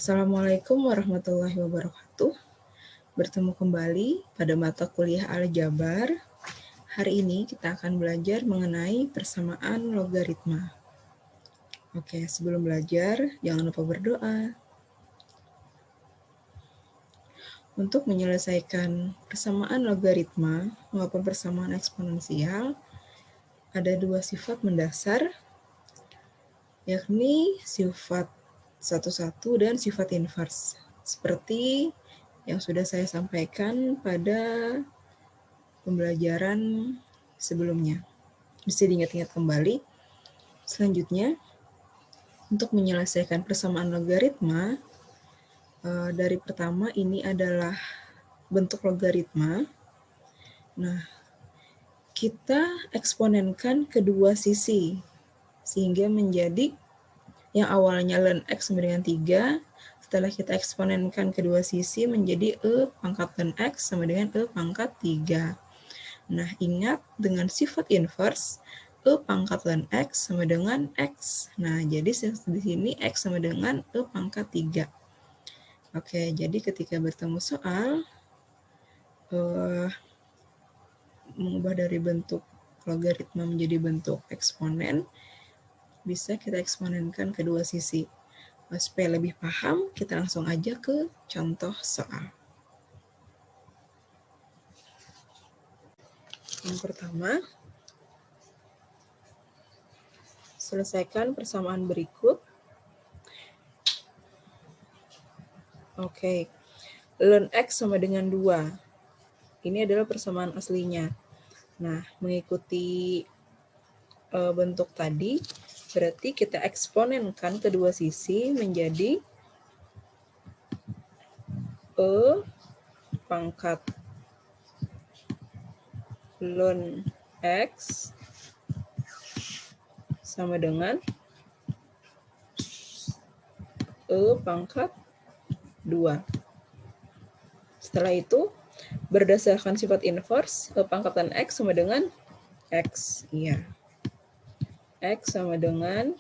Assalamualaikum warahmatullahi wabarakatuh. Bertemu kembali pada mata kuliah aljabar. Hari ini kita akan belajar mengenai persamaan logaritma. Oke, sebelum belajar, jangan lupa berdoa. Untuk menyelesaikan persamaan logaritma maupun persamaan eksponensial, ada dua sifat mendasar, yakni sifat 1,1 dan sifat invers. Seperti yang sudah saya sampaikan pada pembelajaran sebelumnya. Bisa diingat-ingat kembali. Selanjutnya, untuk menyelesaikan persamaan logaritma, dari pertama ini adalah bentuk logaritma. Nah, kita eksponenkan kedua sisi, sehingga menjadi yang awalnya ln x sama dengan 3, setelah kita eksponenkan kedua sisi menjadi e pangkat ln x sama dengan e pangkat 3. Nah, ingat dengan sifat inverse, e pangkat ln x sama dengan x. Nah, jadi di sini x sama dengan e pangkat 3. Oke, jadi ketika bertemu soal, mengubah dari bentuk logaritma menjadi bentuk eksponen, bisa kita eksponenkan kedua sisi. Supaya lebih paham, kita langsung aja ke contoh soal. Yang pertama, selesaikan persamaan berikut. Oke, ln x sama dengan 2. Ini adalah persamaan aslinya. Nah, mengikuti bentuk tadi, berarti kita eksponenkan kedua sisi menjadi e pangkat ln x sama dengan e pangkat 2. Setelah itu, berdasarkan sifat inverse, e pangkat ln x sama dengan x. Iya. X sama dengan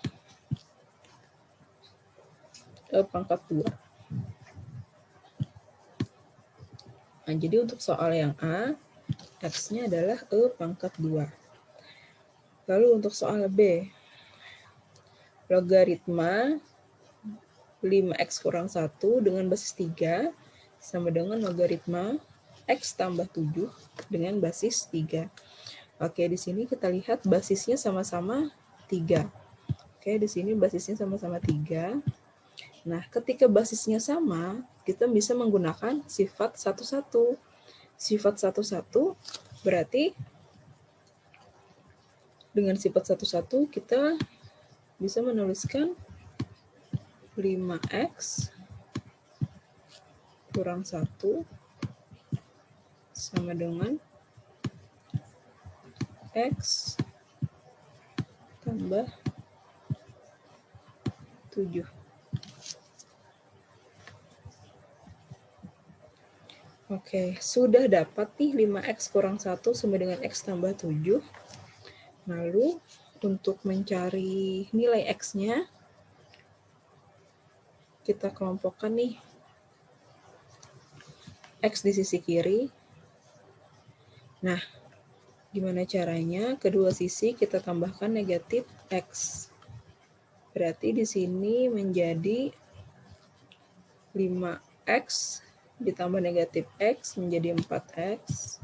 e pangkat 2. Nah, jadi untuk soal yang A, X-nya adalah e pangkat 2. Lalu untuk soal B, logaritma 5x kurang 1 dengan basis 3 sama dengan logaritma x tambah 7 dengan basis 3. Oke, di sini kita lihat basisnya sama-sama 3. Oke, di sini basisnya sama-sama 3. Nah, ketika basisnya sama, kita bisa menggunakan sifat 1,1. Sifat 1,1 berarti dengan sifat 1,1 kita bisa menuliskan 5x kurang 1 sama dengan x tambah 7. Oke, sudah dapat nih 5x kurang 1 sama dengan x tambah 7. Lalu, untuk mencari nilai x-nya, kita kelompokkan nih x di sisi kiri. Nah, gimana caranya? Kedua sisi kita tambahkan negatif x. Berarti di sini menjadi 5x ditambah negatif x menjadi 4x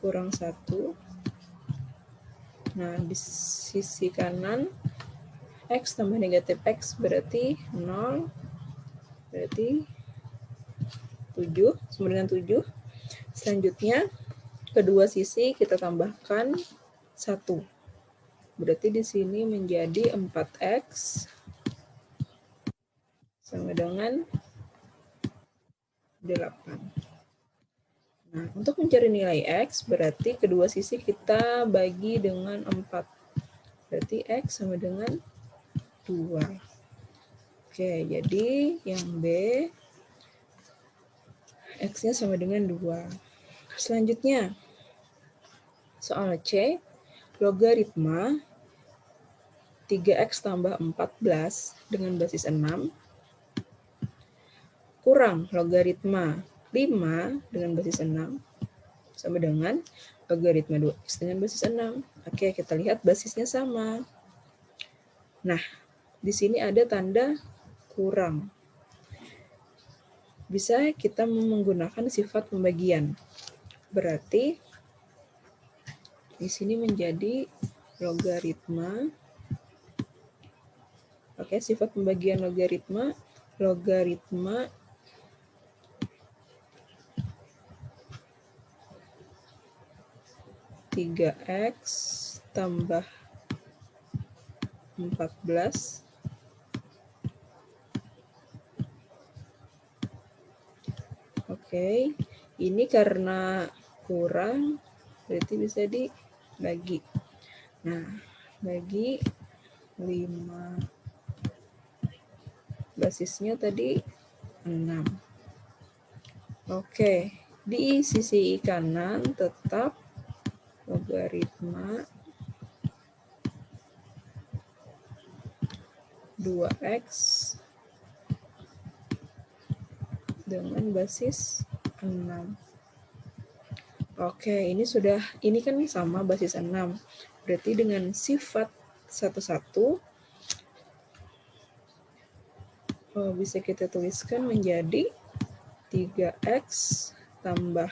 kurang 1. Nah, di sisi kanan x tambah negatif x berarti 0, berarti 7, sama dengan 7. Selanjutnya, kedua sisi kita tambahkan 1. Berarti di sini menjadi 4x sama dengan 8. Nah, untuk mencari nilai x, berarti kedua sisi kita bagi dengan 4. Berarti x sama dengan 2. Oke, jadi yang B, x-nya sama dengan 2. Selanjutnya, soal C, logaritma 3x tambah 14 dengan basis 6 kurang logaritma 5 dengan basis 6 sama dengan logaritma 2x dengan basis 6. Oke, kita lihat basisnya sama. Nah, di sini ada tanda kurang. Bisa kita menggunakan sifat pembagian. Berarti di sini menjadi logaritma. Oke, sifat pembagian logaritma 3x tambah 14 Oke, ini karena kurang berarti bisa dibagi. Nah, bagi 5 basisnya tadi 6. Oke, di sisi kanan tetap logaritma 2x dengan basis 6. Oke, ini kan sama basis 6. Berarti dengan sifat satu-satu bisa kita tuliskan menjadi 3x tambah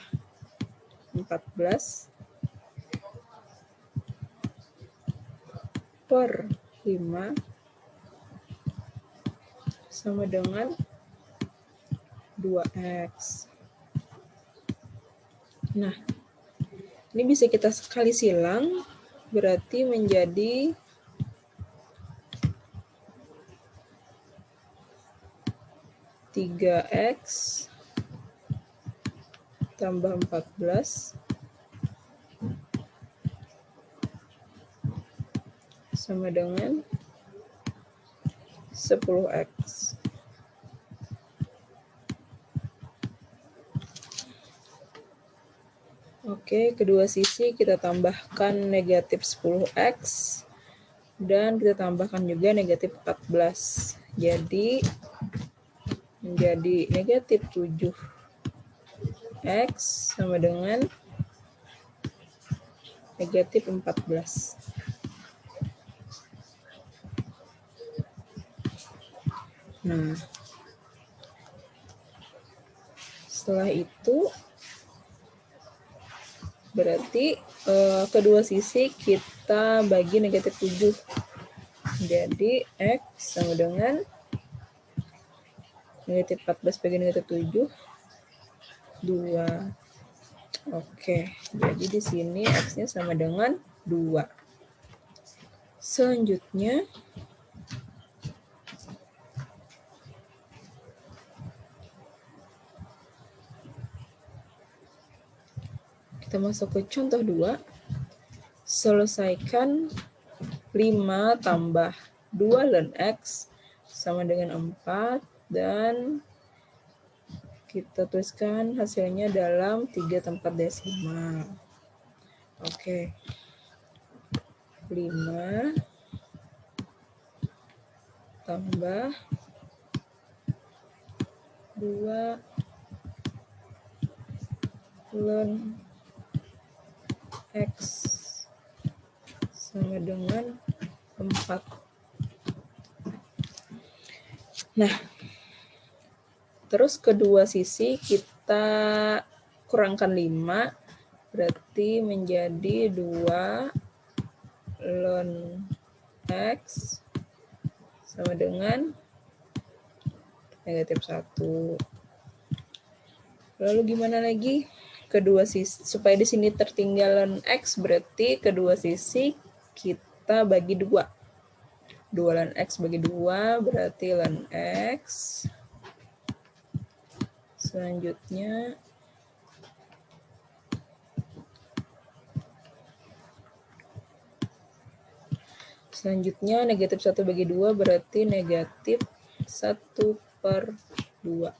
14 per 5 sama dengan 2x. Nah, ini bisa kita sekali silang, berarti menjadi 3x tambah 14 sama dengan 10x. Oke, kedua sisi kita tambahkan negatif 10x dan kita tambahkan juga negatif 14. Jadi menjadi negatif 7x sama dengan negatif 14. Nah, setelah itu berarti kedua sisi kita bagi negatif 7. Jadi x sama dengan negatif 14 bagi negatif 7, 2. Oke, jadi di sini x-nya sama dengan 2. Selanjutnya, kita masuk ke contoh 2. Selesaikan 5 tambah 2 ln x sama dengan 4 dan kita tuliskan hasilnya dalam 3 tempat desimal. Oke. 5 tambah 2 ln x sama dengan 4. Nah, terus kedua sisi kita kurangkan 5, berarti menjadi 2 ln x sama dengan negatif 1. Lalu gimana lagi? Kedua sisi, supaya di sini tertinggal ln x, berarti kedua sisi kita bagi 2. 2 ln x bagi 2 berarti ln x. Selanjutnya negatif 1 bagi 2 berarti negatif 1/2.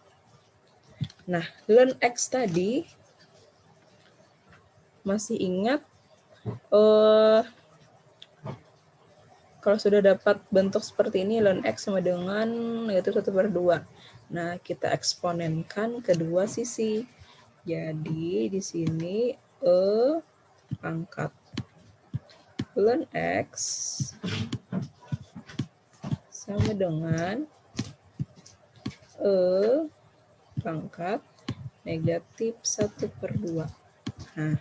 Nah, ln x tadi masih ingat Kalau sudah dapat bentuk seperti ini, ln X sama dengan negatif 1/2. Nah, kita eksponenkan kedua sisi. Jadi, di sini E pangkat ln X sama dengan E pangkat negatif 1/2. Nah,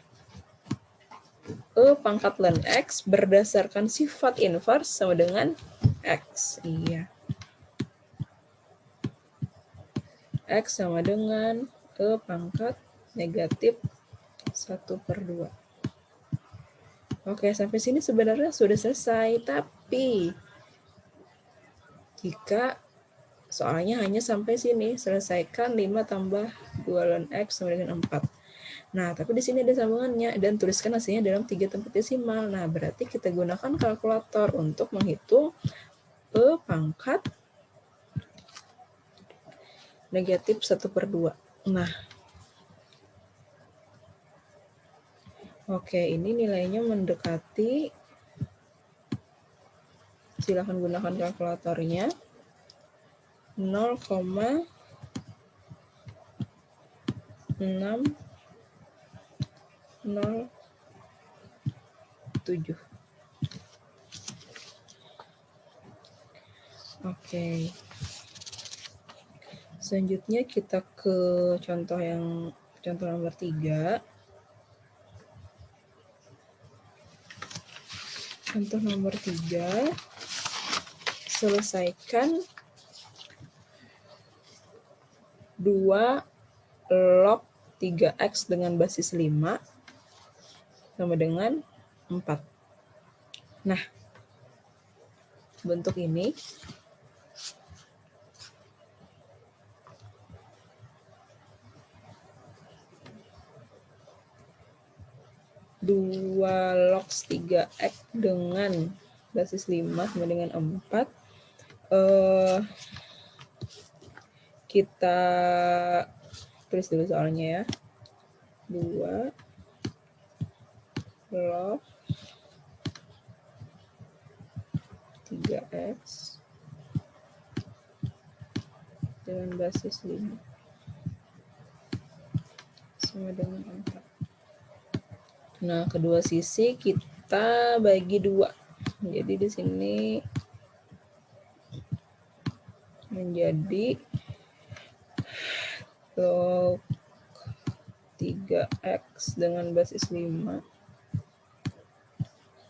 E pangkat ln X berdasarkan sifat inverse sama dengan X. Iya. X sama dengan E pangkat negatif 1/2. Oke, sampai sini sebenarnya sudah selesai. Tapi, jika soalnya hanya sampai sini, selesaikan 5 tambah 2 ln X sama dengan 4. Nah, tapi di sini ada sambungannya dan tuliskan hasilnya dalam 3 tempat desimal. Nah, berarti kita gunakan kalkulator untuk menghitung E pangkat negatif 1/2. Nah, oke, ini nilainya mendekati, silahkan gunakan kalkulatornya, 0,607. Oke. Selanjutnya kita ke contoh nomor 3. Contoh nomor 3, selesaikan 2 log 3x dengan basis 5 sama dengan 4. Nah, bentuk ini dua log 3x dengan basis 5 sama dengan 4. Kita tulis dulu soalnya ya. 2 log 3x dengan basis 5 sama dengan 4. Nah, kedua sisi kita bagi 2. Jadi di sini menjadi log 3x dengan basis 5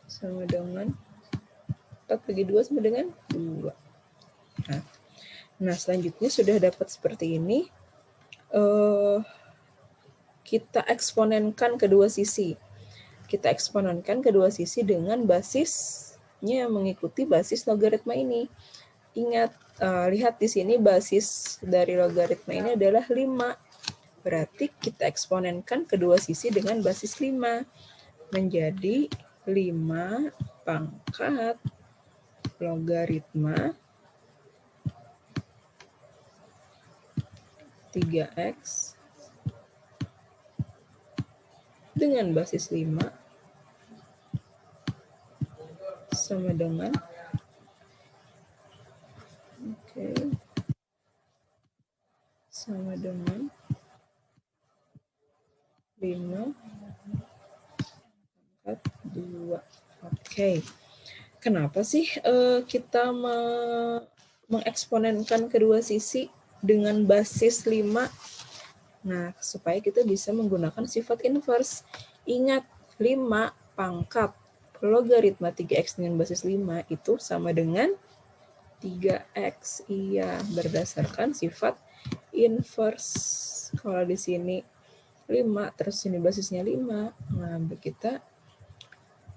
sama dengan 4 bagi 2 sama dengan 2. Nah, selanjutnya sudah dapat seperti ini. Kita eksponenkan kedua sisi. Kita eksponenkan kedua sisi dengan basisnya mengikuti basis logaritma ini. Ingat, lihat di sini basis dari logaritma ini adalah 5. Berarti kita eksponenkan kedua sisi dengan basis 5. Menjadi 5 pangkat logaritma 3x dengan basis 5 sama dengan sama dengan 5 pangkat 2. Oke. Kenapa sih kita mengeksponenkan kedua sisi dengan basis 5? Nah, supaya kita bisa menggunakan sifat inverse. Ingat, 5 pangkat logaritma 3x dengan basis 5 itu sama dengan 3x. Iya, berdasarkan sifat inverse. Kalau di sini 5, terus ini basisnya 5. Nah, kita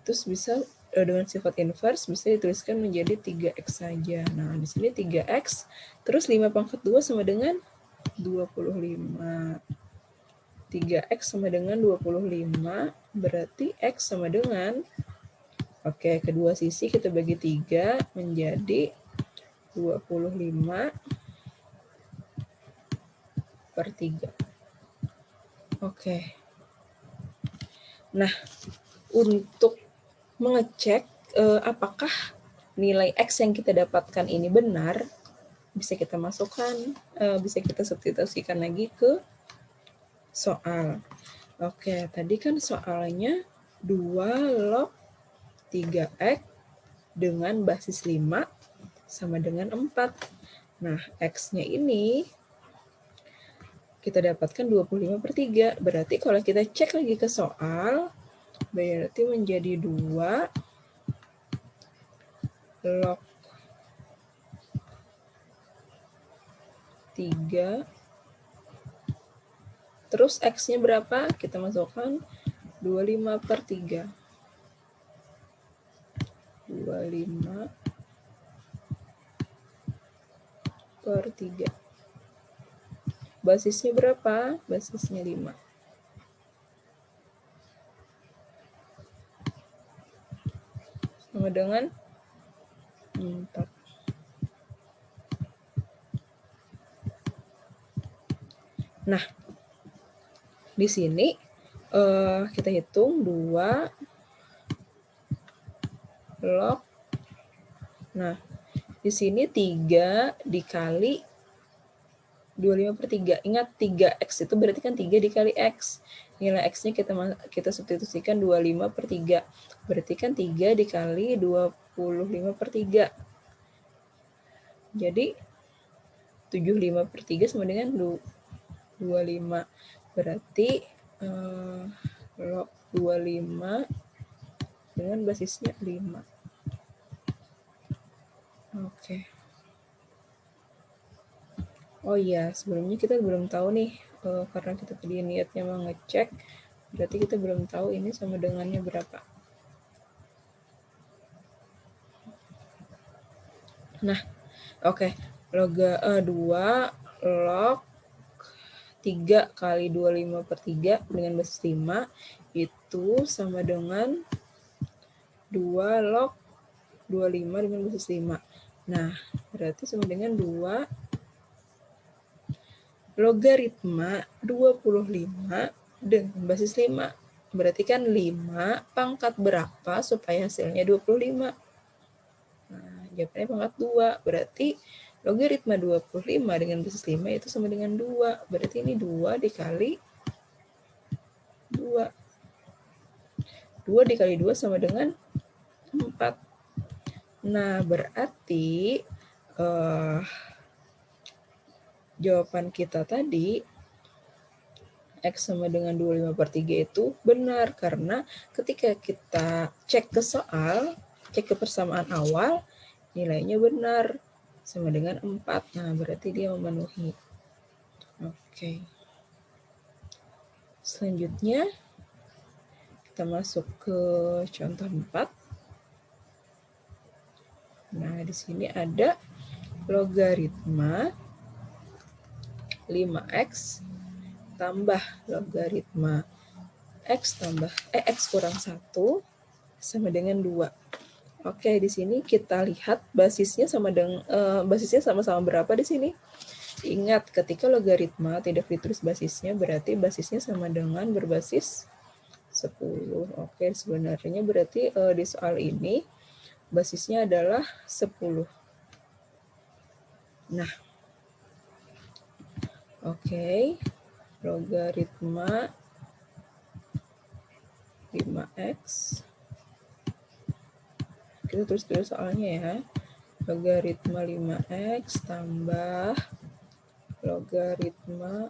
terus bisa dengan sifat inverse bisa dituliskan menjadi 3x saja. Nah, di sini 3x, terus 5 pangkat 2 sama dengan 25. 3x sama dengan 25, berarti x sama dengan, oke, kedua sisi kita bagi 3 menjadi 25/3. Oke. Nah, untuk mengecek apakah nilai X yang kita dapatkan ini benar, bisa kita masukkan, bisa kita substitusikan lagi ke soal. Oke, tadi kan soalnya 2 log 3X dengan basis 5 sama dengan 4. Nah, X-nya ini kita dapatkan 25/3. Berarti kalau kita cek lagi ke soal, berarti menjadi 2 log 3. Terus X-nya berapa? Kita masukkan 25/3. 25/3. Basisnya berapa? Basisnya 5. Sama dengan 4. Nah, di sini kita hitung 2 log. Nah, di sini 3 dikali 25/3. Ingat 3X itu berarti kan 3 dikali X. Nilai X-nya kita substitusikan 25/3. Berarti kan 3 dikali 25/3. Jadi 75/3 sama dengan 25. Berarti log 25 dengan basisnya 5. Oke. Oh iya, sebelumnya kita belum tahu nih, karena kita tadi niatnya mau ngecek, berarti kita belum tahu ini sama dengannya berapa. Nah, oke. 2 log 3 kali 25/3 dengan basis 5 itu sama dengan 2 log 25 dengan basis 5. Nah, berarti sama dengan 2 logaritma 25 dengan basis 5. Berarti kan 5 pangkat berapa supaya hasilnya 25? Nah, jawabannya pangkat 2. Berarti logaritma 25 dengan basis 5 itu sama dengan 2. Berarti ini 2 dikali 2. 2 dikali 2 sama dengan 4. Nah, berarti jawaban kita tadi X sama dengan 25/3 itu benar, karena ketika kita cek ke soal, cek ke persamaan awal, nilainya benar, sama dengan 4. Nah, berarti dia memenuhi. Oke. Selanjutnya, kita masuk ke contoh 4. Nah, di sini ada logaritma 5X tambah logaritma X kurang 1 sama dengan 2. Oke, di sini kita lihat basisnya sama-sama berapa di sini? Ingat, ketika logaritma tidak ditulis basisnya, berarti basisnya sama dengan berbasis 10. Oke, sebenarnya berarti di soal ini basisnya adalah 10. Nah, oke, logaritma 5X. Kita tulis dulu soalnya ya. Logaritma 5X tambah logaritma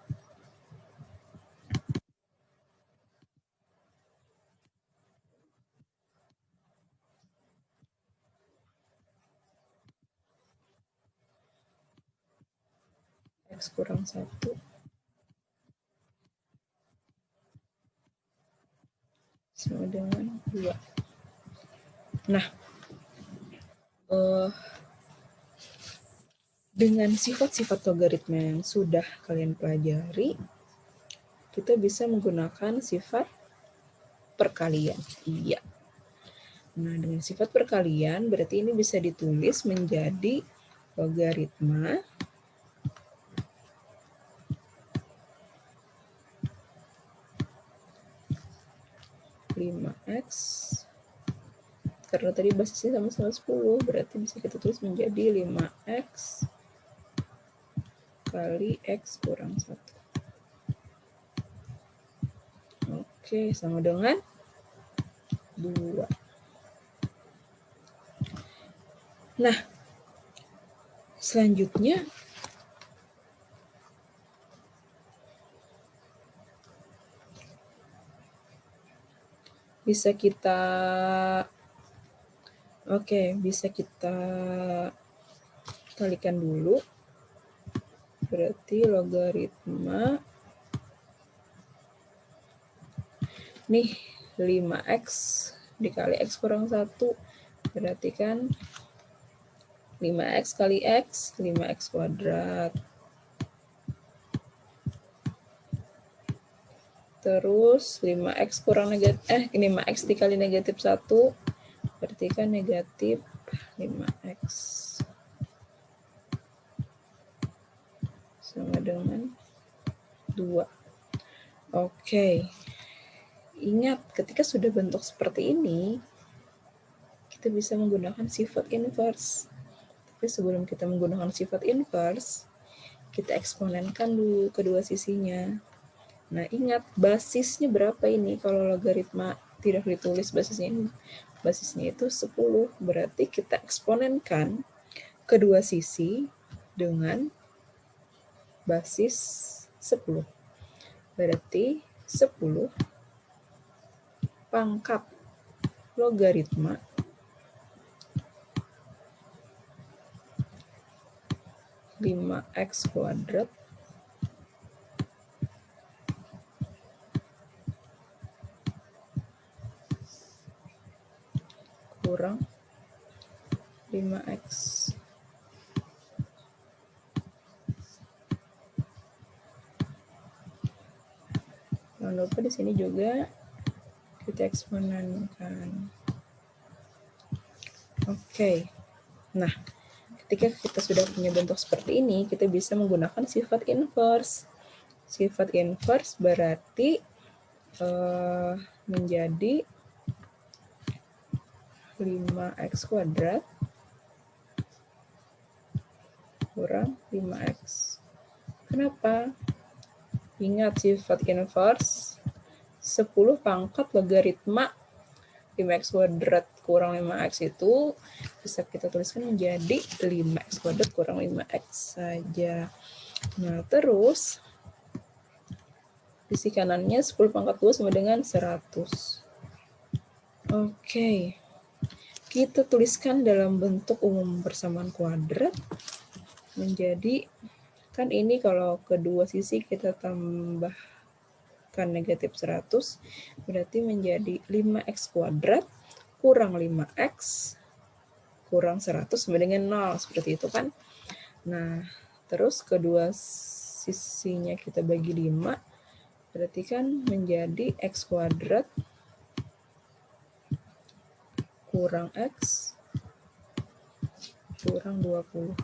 X kurang 1 sama dengan 2. Nah, dengan sifat-sifat logaritma yang sudah kalian pelajari, kita bisa menggunakan sifat perkalian. Iya. Nah, dengan sifat perkalian berarti ini bisa ditulis menjadi logaritma 5X Karena tadi basisnya sama-sama 10, berarti bisa kita tulis menjadi 5x kali x kurang 1. Oke, sama dengan 2. Nah, selanjutnya bisa kita kalikan dulu. Berarti logaritma nih 5x dikali x kurang 1 berarti kan 5x kali x 5x kuadrat. Terus 5x kurang negatif 5x dikali negatif 1 berarti kan negatif 5x sama dengan 2. Oke. Ingat, ketika sudah bentuk seperti ini, kita bisa menggunakan sifat inverse. Tapi sebelum kita menggunakan sifat inverse, kita eksponenkan dulu kedua sisinya. Nah, ingat basisnya berapa ini? Kalau logaritma tidak ditulis basisnya itu 10. Berarti kita eksponenkan kedua sisi dengan basis 10. Berarti 10 pangkat logaritma (5x kuadrat) kurang 5x. Jangan lupa di sini juga kita eksponenkan. Oke. Nah, ketika kita sudah punya bentuk seperti ini, kita bisa menggunakan sifat inverse. Sifat inverse berarti menjadi 5x kuadrat kurang 5x. Kenapa? Ingat sifat inverse 10 pangkat logaritma 5x kuadrat kurang 5x itu bisa kita tuliskan menjadi 5x kuadrat kurang 5x saja. Nah, terus sisi kanannya 10 pangkat 2 sama dengan 100. Oke. Kita tuliskan dalam bentuk umum persamaan kuadrat menjadi, kan ini kalau kedua sisi kita tambahkan negatif 100, berarti menjadi 5x kuadrat kurang 5x kurang 100 sama dengan 0, seperti itu kan. Nah, terus kedua sisinya kita bagi 5, berarti kan menjadi x kuadrat kurang x kurang 20.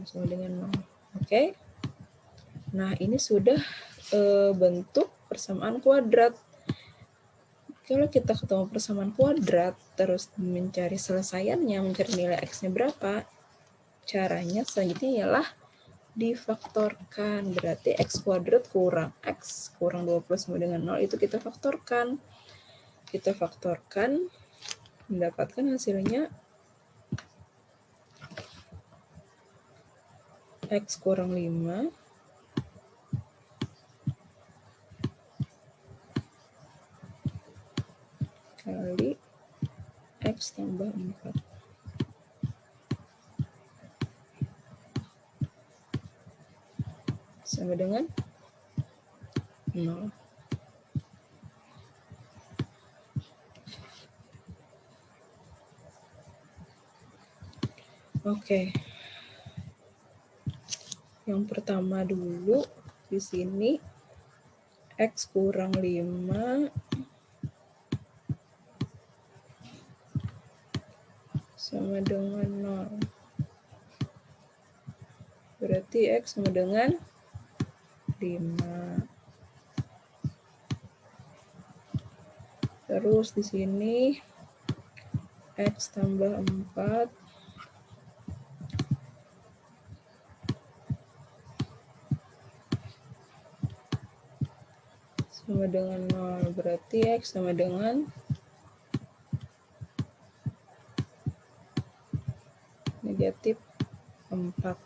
Sama dengan 0. Oke. Nah, ini sudah bentuk persamaan kuadrat. Kalau kita ketemu persamaan kuadrat, terus mencari selesaiannya, mencari nilai x-nya berapa, caranya selanjutnya ialah difaktorkan. Berarti x kuadrat kurang x kurang 20 sama dengan 0 itu kita faktorkan. Kita faktorkan, mendapatkan hasilnya x kurang 5 kali x tambah 4. Sama dengan 0. Oke. Yang pertama dulu di sini x kurang 5 sama dengan 0. Berarti x sama dengan 5. Terus di sini X tambah 4 sama dengan 0. Berarti X sama dengan negatif 4.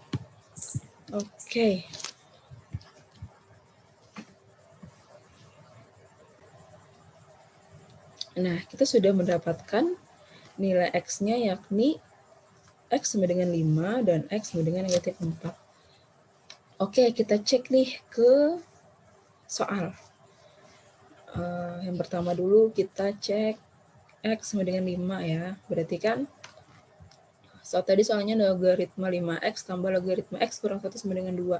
Oke. Nah, kita sudah mendapatkan nilai X-nya, yakni X sama dengan 5 dan X sama dengan negatif 4. Oke, kita cek nih ke soal. Yang pertama dulu kita cek X sama dengan 5 ya. Berarti kan tadi soalnya logaritma 5X tambah logaritma X kurang 1 sama dengan 2.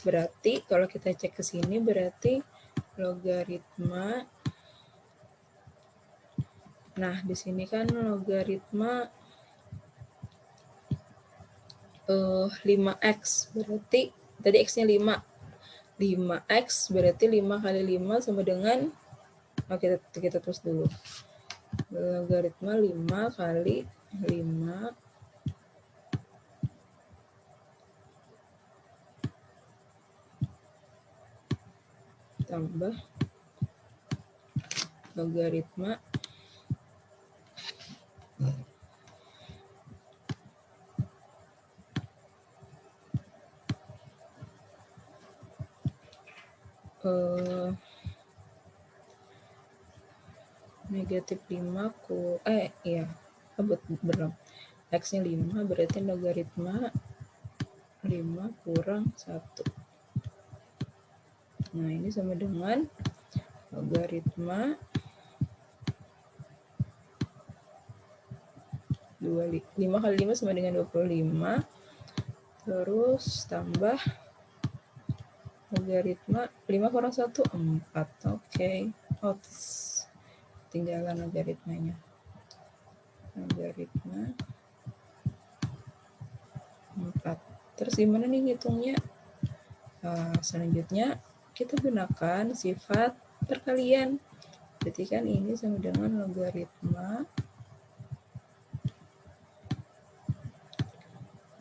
Berarti kalau kita cek ke sini berarti logaritma, nah di sini kan logaritma 5X, berarti tadi X-nya 5. 5X berarti 5 kali 5 sama dengan, kita terus dulu. Logaritma 5 kali 5 tambah logaritma 5 negatif 5 belum. X-nya 5 berarti logaritma 5 kurang 1. Nah, ini sama dengan logaritma 5 kali 5 sama dengan 25. Terus tambah logaritma 5 kurang 1, 4. Oke. Tinggalan logaritmanya. Logaritma 4. Terus gimana nih ngitungnya? Selanjutnya kita gunakan sifat perkalian. Berarti kan ini sama dengan logaritma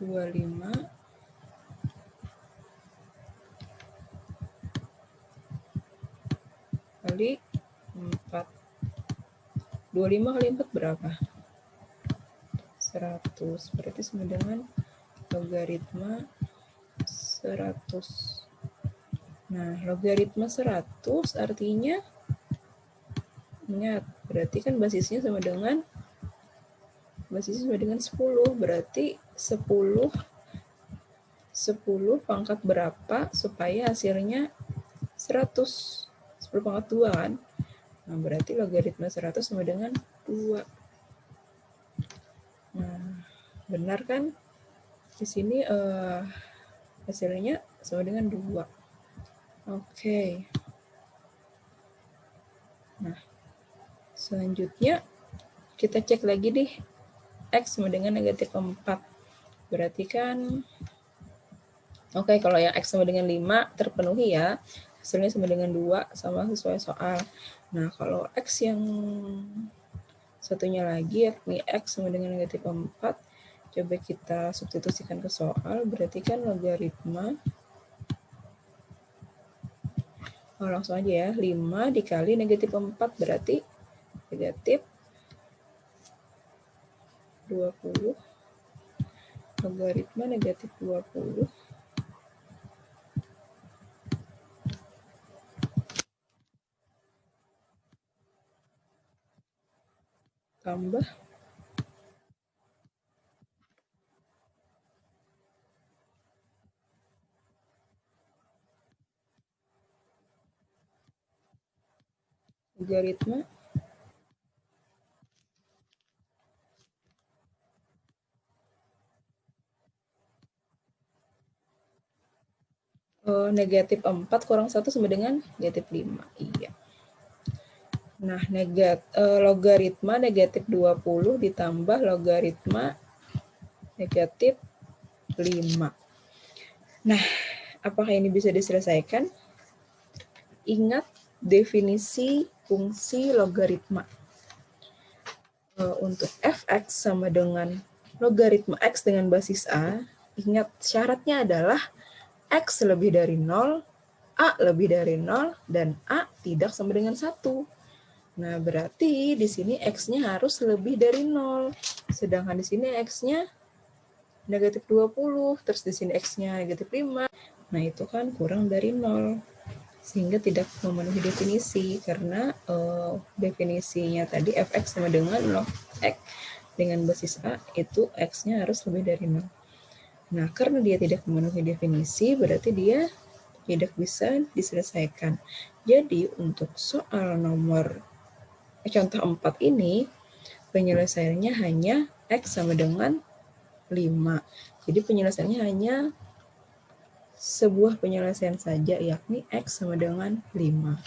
25 kali 4. 25 kali 4 berapa? 100. Berarti sama dengan logaritma 100. Nah, logaritma 100 artinya, ingat, berarti kan basisnya sama dengan 10. Berarti 10 pangkat berapa supaya hasilnya 100? 10 pangkat 2 kan? Nah, berarti logaritma 100 sama dengan 2. Nah, benar kan? Di sini hasilnya sama dengan 2. Oke. Nah, selanjutnya kita cek lagi nih. X sama dengan negatif 4. Berarti kan, kalau yang X sama dengan 5 terpenuhi ya. Hasilnya sama dengan 2, sama sesuai soal. Nah, kalau X yang satunya lagi, yakni X sama dengan negatif 4, coba kita substitusikan ke soal. Berarti kan logaritma, langsung aja ya, 5 dikali negatif 4 berarti negatif 20. Logaritma negatif 20 tambah logaritma negatif 4 kurang 1 sama dengan negatif 5. Iya. Nah, logaritma negatif 20 ditambah logaritma negatif 5. Nah, apakah ini bisa diselesaikan? Ingat definisi fungsi logaritma. Untuk f(x) sama dengan logaritma x dengan basis a, ingat syaratnya adalah x lebih dari 0, a lebih dari 0, dan a tidak sama dengan 1. Nah, berarti di sini x-nya harus lebih dari 0. Sedangkan di sini x-nya negatif 20, terus di sini x-nya negatif 5. Nah, itu kan kurang dari 0. Sehingga tidak memenuhi definisi, karena definisinya tadi f(x) sama dengan log x dengan basis a, itu x-nya harus lebih dari 0. Nah, karena dia tidak memenuhi definisi, berarti dia tidak bisa diselesaikan. Jadi, untuk soal nomor contoh 4 ini, penyelesaiannya hanya x sama dengan 5. Jadi, penyelesaiannya hanya sebuah penyelesaian saja, yakni x sama dengan 5.